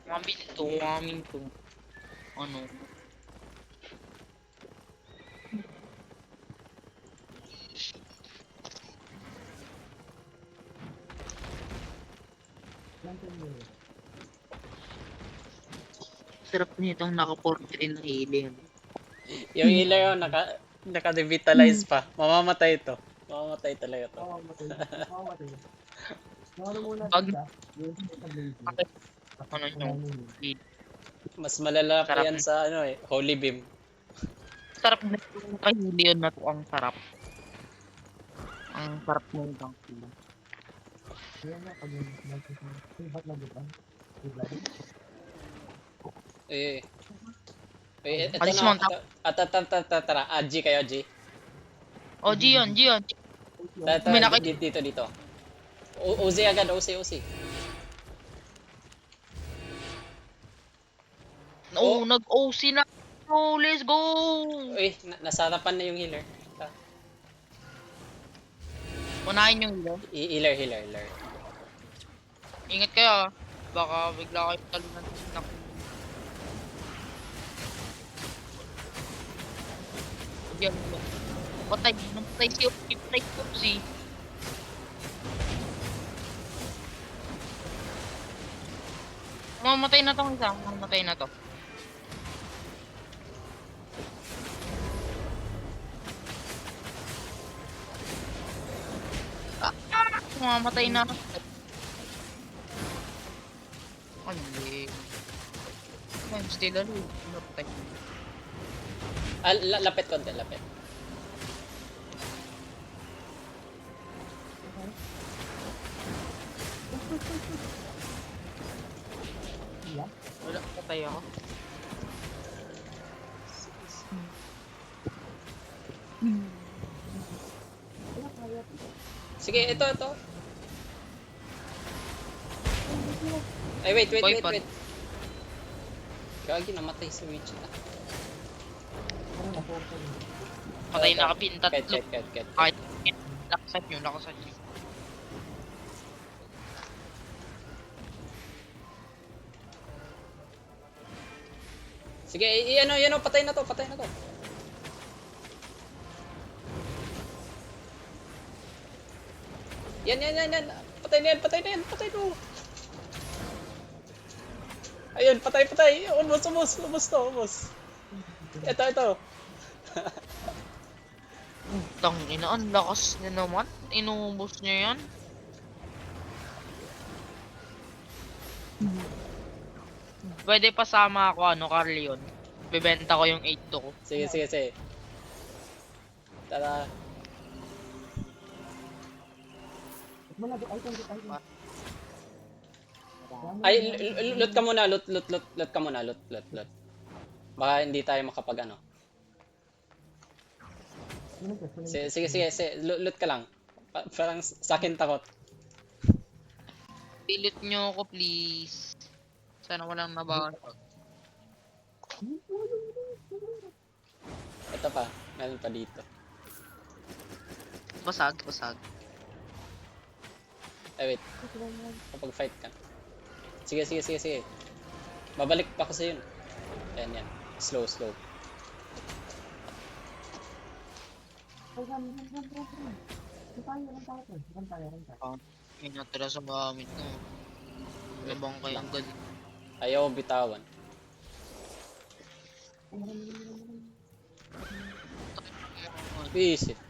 Umamin to, umamin to. Ano? Sarap nitong naka-43 na alien. Yung healer yun, naka-revitalize pa. Mamamatay ito. Mamamatay talaga to. Pag ano yung Mas malala pa sarap. yan sa ano eh, Holy Beam. Sarap na yung kahilion na to. Ang sarap. Ang sarap ng donkey. Eh, eh, ito Alis na, mo. tara, G kayo, G. O, Gion, Gion. May nakita. Dito. Uzi agad, Uzi. Oh, nag-OC na. Oh, let's go! Uy, nasarapan na yung healer. Unahin yung hilo. Healer. Ingat kayo ah. Baka bigla kayo talunan ng Yan mo. Patay si OC, patay si OC. Mamatay na tong isa, mamatay na to. Mamatay na. Ay, hindi. I'm still alive. Mamatay. Lapit konti, lapit. Wala, patay ako. Sige, ito. Ay, wait. Gagi, namatay si Wichita. Patay na kapintat. Ket. Ay, lakasan nyo. Sige, ano, patay na to. Yan. Patay na yan. Ayun, patay. Ubos. Ito. Tangina, ang lakas niya naman. Inubos niya yan. Pwede pasama ako, Carleon. Bebenta ko yung 8 ko. Sige. Tara. Ay, loot ka muna. Loot ka muna. Loot. Baka hindi tayo makapag ano. Sige. Loot ka lang. Parang sa akin takot. Pilit nyo ako, please. Sana walang nabawan. Ito pa. Meron pa dito. Basag. Ay, wait. Kapag fight ka. Sige. Babalik pa kasi yun. Yan. Slow. May natira sa gamit ko. Labang kayang galing. Ayaw bitawan. Visit.